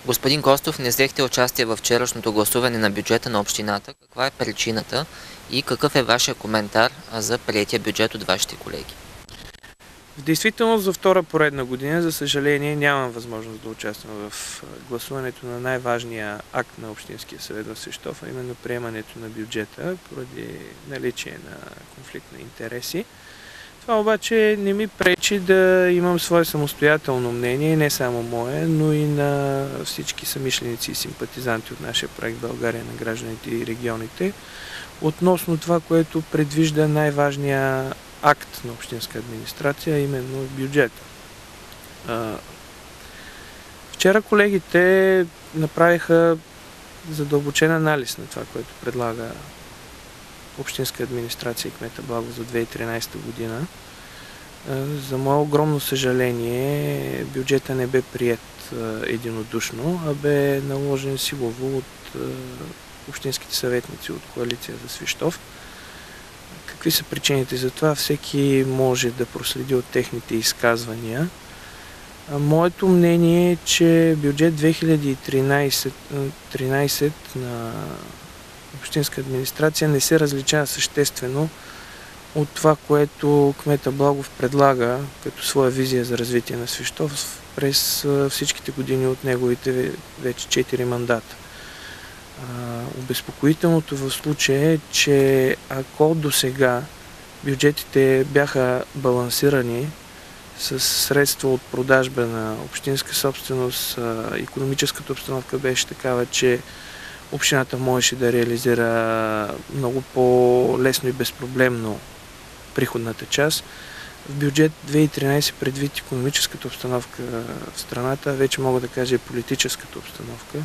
Господин Костов, не взехте участие в вчерашното гласуване на бюджета на общината. Каква е причината и какъв е вашия коментар за приетия бюджет от вашите колеги? В действителност за втора поредна година, за съжаление, нямам възможност да участвам в гласуването на най-важния акт на Общинския съвет в Свищов, а именно приемането на бюджета, поради наличие на конфликт на интереси. Това обаче не ми пречи да имам свое самостоятелно мнение, не само мое, но и на всички съмишленици и симпатизанти от нашия проект България на гражданите и регионите, относно това, което предвижда най-важния акт на общинска администрация, именно бюджета. Вчера колегите направиха задълбочен анализ на това, което предлага общинска администрация и кмета Благов за 2013 година. За мое огромно съжаление, бюджета не бе приет единодушно, а бе наложен силово от общинските съветници от коалиция за Свищов. Какви са причините за това? Всеки може да проследи от техните изказвания. Моето мнение е, че бюджет 2013 на общинска администрация не се различава съществено от това, което кмета Благов предлага като своя визия за развитие на Свищов през всичките години от неговите вече 4 мандата. Обезпокоителното в случая е, че ако досега бюджетите бяха балансирани с средства от продажба на общинска собственост, икономическата обстановка беше такава, че общината можеше да реализира много по-лесно и безпроблемно приходната част. В бюджет 2013 предвид икономическата обстановка в страната, вече мога да кажа и политическата обстановка,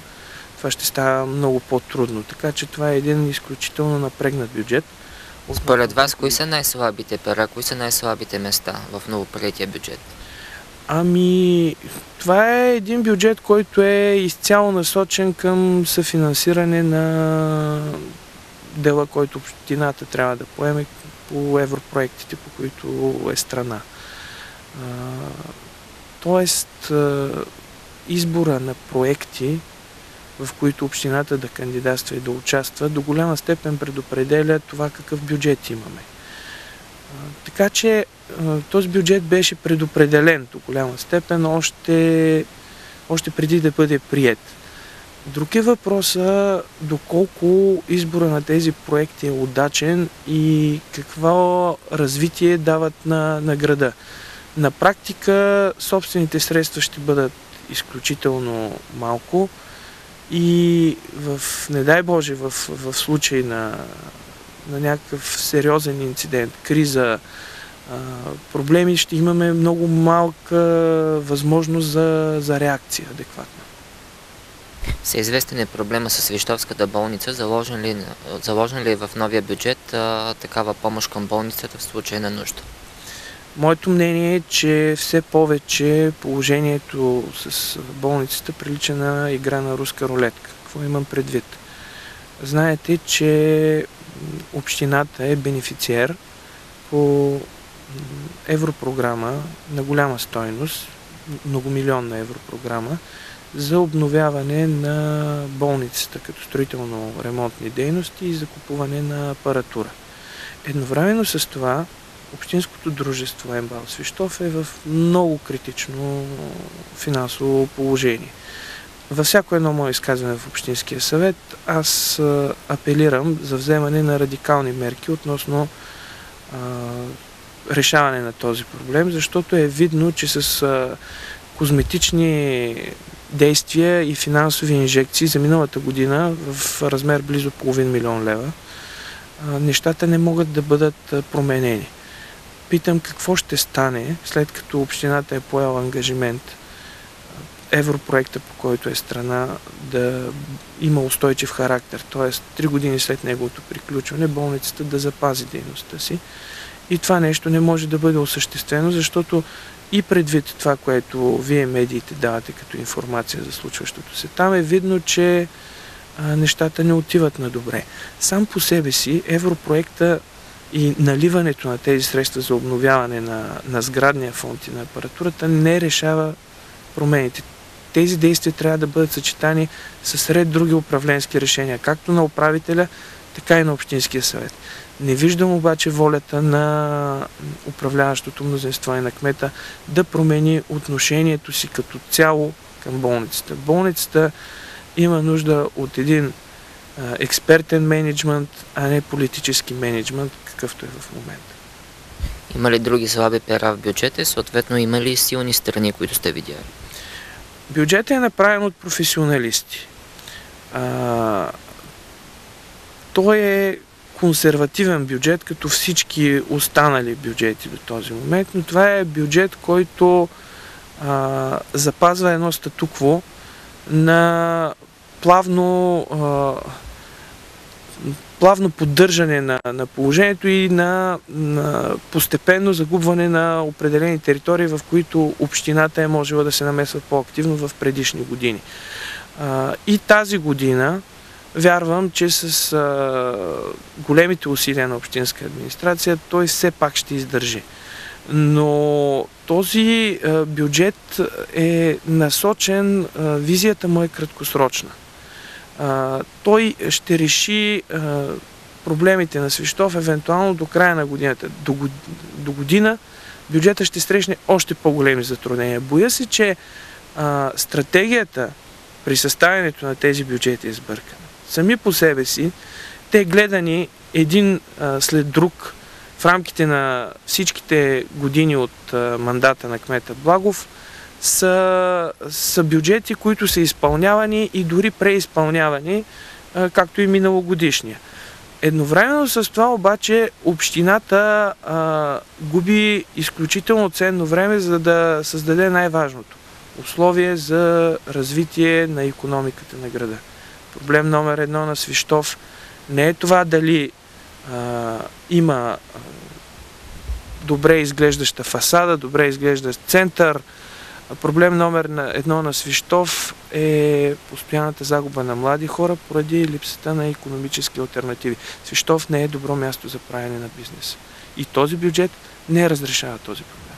това ще става много по-трудно. Така че това е един изключително напрегнат бюджет. Според вас, кои са най-слабите пера, кои са най-слабите места в новоприетия бюджет? Това е един бюджет, който е изцяло насочен към съфинансиране на дела, който общината трябва да поеме по европроектите, по които е страна. Тоест, избора на проекти, в които общината да кандидатства и да участва, до голяма степен предопределя това какъв бюджет имаме. Така че този бюджет беше предопределен до голяма степен още преди да бъде приет. Друг е въпросът доколко избора на тези проекти е удачен и какво развитие дават на града. На практика собствените средства ще бъдат изключително малко и не дай Боже, в случай на някакъв сериозен инцидент, криза, проблеми, ще имаме много малка възможност за реакция адекватна. Всеизвестен е проблема с Свищовската болница. Заложен ли е в новия бюджет такава помощ към болницата в случай на нужда? Моето мнение е, че все повече положението с болницата прилича на игра на руска рулетка. Какво имам предвид? Знаете, че общината е бенефициер по европрограма на голяма стойност, многомилионна европрограма, за обновяване на болницата като строително-ремонтни дейности и закупуване на апаратура. Едновременно с това общинското дружество МБАЛ Свищов е в много критично финансово положение. Във всяко едно мое изказване в Общинския съвет аз апелирам за вземане на радикални мерки относно решаване на този проблем, защото е видно, че с козметични действия и финансови инжекции за миналата година в размер близо половин милион лева нещата не могат да бъдат променени. Питам какво ще стане, след като общината е поела ангажимент европроекта, по който е страна, да има устойчив характер, т.е. 3 години след неговото приключване болницата да запази дейността си. И това нещо не може да бъде осъществено, защото и предвид това, което вие медиите давате като информация за случващото се там, е видно, че нещата не отиват на добре. Сам по себе си европроекта и наливането на тези средства за обновяване на сградния фонд и на апаратурата не решава промените. тези действия трябва да бъдат съчетани с ред други управленски решения, както на управителя, така и на Общинския съвет. Не виждам обаче волята на управляващото мнозинство и на кмета да промени отношението си като цяло към болницата. Болницата има нужда от един експертен мениджмънт, а не политически мениджмънт, какъвто е в момента. Има ли други слаби пера в бюджета и съответно има ли силни страни, които сте видяли? Бюджетът е направен от професионалисти. Той е консервативен бюджет, като всички останали бюджети до този момент, но това е бюджет, който запазва едно статукво на плавно поддържане на положението и на постепенно загубване на определени територии, в които общината е можела да се намесва по-активно в предишни години. И тази година вярвам, че с големите усилия на общинска администрация той все пак ще издържи. Но този бюджет е насочен, визията му е краткосрочна. Той ще реши проблемите на Свищов евентуално до края на годината. До година бюджета ще срещне още по-големи затруднения. Боя се, че стратегията при съставянето на тези бюджети е сбъркана. Сами по себе си, те гледани един след друг в рамките на всичките години от мандата на кмета Благов, са бюджети, които са изпълнявани и дори преизпълнявани, както и миналогодишния. Едновременно с това обаче общината губи изключително ценно време, за да създаде най-важното – условие за развитие на икономиката на града. Проблем номер 1 на Свищов не е това дали има добре изглеждаща фасада, добре изглеждащ център. Проблем номер 1 на Свищов е постоянната загуба на млади хора поради липсата на икономически алтернативи. Свищов не е добро място за правене на бизнес. И този бюджет не разрешава този проблем.